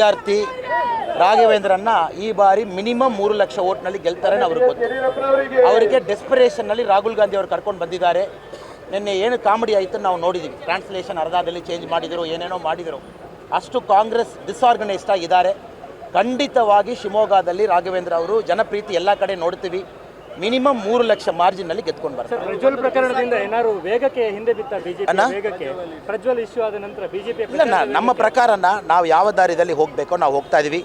ವಿದ್ಯಾರ್ಥಿ ರಾಘವೇಂದ್ರನ್ನ ಈ ಬಾರಿ ಮಿನಿಮಮ್ 3 ಲಕ್ಷ ಓಟ್ನಲ್ಲಿ ಗೆಲ್ತಾರೆ ಅವ್ರಿಗೆ ಗೊತ್ತು. ಅವರಿಗೆ ಡೆಸ್ಪರೇಷನ್ನಲ್ಲಿ ರಾಹುಲ್ ಗಾಂಧಿ ಅವರು ಕರ್ಕೊಂಡು ಬಂದಿದ್ದಾರೆ. ನಿನ್ನೆ ಏನು ಕಾಮಿಡಿ ಆಯಿತು ನಾವು ನೋಡಿದ್ದೀವಿ. ಟ್ರಾನ್ಸ್ಲೇಷನ್ ಅರ್ಧದಲ್ಲಿ ಚೇಂಜ್ ಮಾಡಿದರು, ಏನೇನೋ ಮಾಡಿದರು. ಅಷ್ಟು ಕಾಂಗ್ರೆಸ್ ಡಿಸ್ಆರ್ಗನೈಸ್ಡ್ ಆಗಿದ್ದಾರೆ. ಖಂಡಿತವಾಗಿ ಶಿವಮೊಗ್ಗದಲ್ಲಿ ರಾಘವೇಂದ್ರ ಅವರು ಜನಪ್ರೀತಿ ಎಲ್ಲ ಕಡೆ ನೋಡ್ತೀವಿ. ಮಿನಿಮಮ್ 3 ಲಕ್ಷ ಮಾರ್ಜಿನ್ನಲ್ಲಿ ಗೆದ್ಕೊಂಡು ಬರ್ತಾರೆ. ಪ್ರಜ್ವಲ್ ಪ್ರಕರಣದಿಂದ ಏನಾದ್ರು ವೇಗಕ್ಕೆ ಹಿಂದೆ ಬಿತ್ತ ಬಿಜೆಪಿ ವೇಗಕ್ಕೆ ಪ್ರಜ್ವಲ್ ಇಶ್ಯೂ ಆದ ನಂತರ ಬಿಜೆಪಿ ಇಲ್ಲ, ನಮ್ಮ ಪ್ರಕಾರನ ನಾವು ಯಾವ ದಾರಿಯಲ್ಲಿ ಹೋಗಬೇಕೋ ನಾವು ಹೋಗ್ತಾ ಇದ್ದೀವಿ.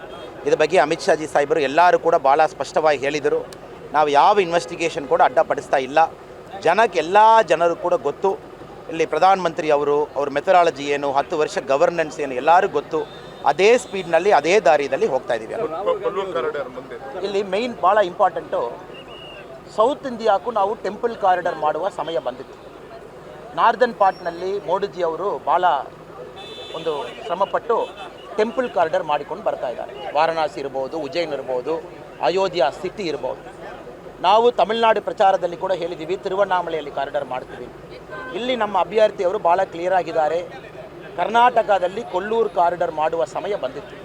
ಇದ್ರ ಬಗ್ಗೆ ಅಮಿತ್ ಶಾಜಿ ಸಾಹೇಬರು ಎಲ್ಲರೂ ಕೂಡ ಭಾಳ ಸ್ಪಷ್ಟವಾಗಿ ಹೇಳಿದರು. ನಾವು ಯಾವ ಇನ್ವೆಸ್ಟಿಗೇಷನ್ ಕೂಡ ಅಡ್ಡಪಡಿಸ್ತಾ ಇಲ್ಲ. ಜನಕ್ಕೆ ಎಲ್ಲ ಜನರು ಕೂಡ ಗೊತ್ತು. ಇಲ್ಲಿ ಪ್ರಧಾನಮಂತ್ರಿ ಅವ್ರ ಮೆಥಡಾಲಜಿ ಏನು, 10 ವರ್ಷ ಗವರ್ನೆನ್ಸ್ ಏನು ಎಲ್ಲರಿಗೂ ಗೊತ್ತು. ಅದೇ ಸ್ಪೀಡ್ನಲ್ಲಿ ಅದೇ ದಾರಿಯಲ್ಲಿ ಹೋಗ್ತಾ ಇದ್ದೀವಿ. ಇಲ್ಲಿ ಮೇಯ್ನ್ ಭಾಳ ಇಂಪಾರ್ಟೆಂಟು, ಸೌತ್ ಇಂಡಿಯಾಕ್ಕೂ ನಾವು ಟೆಂಪಲ್ ಕಾರಿಡಾರ್ ಮಾಡುವ ಸಮಯ ಬಂದಿತ್ತು. ನಾರ್ದನ್ ಪಾರ್ಟ್ನಲ್ಲಿ ಮೋದಿಜಿ ಅವರು ಭಾಳ ಒಂದು ಶ್ರಮಪಟ್ಟು ಟೆಂಪಲ್ ಕಾರಿಡಾರ್ ಮಾಡಿಕೊಂಡು ಬರ್ತಾ ಇದ್ದಾರೆ. ವಾರಣಾಸಿ ಇರ್ಬೋದು, ಉಜ್ಜಯಿನ್ ಇರ್ಬೋದು, ಅಯೋಧ್ಯ ಸಿಟಿ ಇರ್ಬೋದು. ನಾವು ತಮಿಳುನಾಡು ಪ್ರಚಾರದಲ್ಲಿ ಕೂಡ ಹೇಳಿದ್ದೀವಿ, ತಿರುವಣ್ಣಾಮಲೆಯಲ್ಲಿ ಕಾರಿಡಾರ್ ಮಾಡ್ತೀವಿ. ಇಲ್ಲಿ ನಮ್ಮ ಅಭ್ಯರ್ಥಿಯವರು ಭಾಳ ಕ್ಲಿಯರ್ ಆಗಿದ್ದಾರೆ. ಕರ್ನಾಟಕದಲ್ಲಿ ಕೊಲ್ಲೂರು ಕಾರಿಡಾರ್ ಮಾಡುವ ಸಮಯ ಬಂದಿತ್ತು.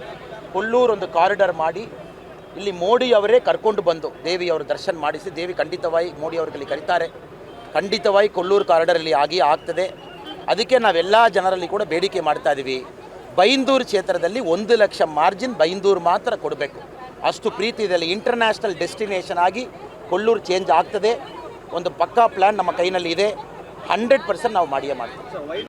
ಕೊಲ್ಲೂರು ಒಂದು ಕಾರಿಡಾರ್ ಮಾಡಿ ಇಲ್ಲಿ ಮೋದಿ ಅವರೇ ಕರ್ಕೊಂಡು ಬಂದು ದೇವಿಯವರು ದರ್ಶನ ಮಾಡಿಸಿ, ದೇವಿ ಖಂಡಿತವಾಗಿ ಮೋದಿ ಅವ್ರಿಗೆ ಕರೀತಾರೆ. ಖಂಡಿತವಾಗಿ ಕೊಲ್ಲೂರು ಕಾರಿಡಾರ್ ಇಲ್ಲಿ ಆಗ್ತದೆ. ಅದಕ್ಕೆ ನಾವೆಲ್ಲ ಜನರಲ್ಲಿ ಕೂಡ ಬೇಡಿಕೆ ಮಾಡ್ತಾ ಇದ್ದೀವಿ. ಬೈಂದೂರು ಕ್ಷೇತ್ರದಲ್ಲಿ 1 ಲಕ್ಷ ಮಾರ್ಜಿನ್ ಬೈಂದೂರು ಮಾತ್ರ ಕೊಡಬೇಕು. ಅಷ್ಟು ಪ್ರೀತಿ ಇದೆ. ಇಂಟರ್ನ್ಯಾಷನಲ್ ಡೆಸ್ಟಿನೇಷನ್ ಆಗಿ ಕೊಲ್ಲೂರು ಚೇಂಜ್ ಆಗ್ತದೆ. ಒಂದು ಪಕ್ಕಾ ಪ್ಲ್ಯಾನ್ ನಮ್ಮ ಕೈನಲ್ಲಿ ಇದೆ. 100% ನಾವು ಮಾಡಿಯೇ ಮಾಡ್ತೀವಿ.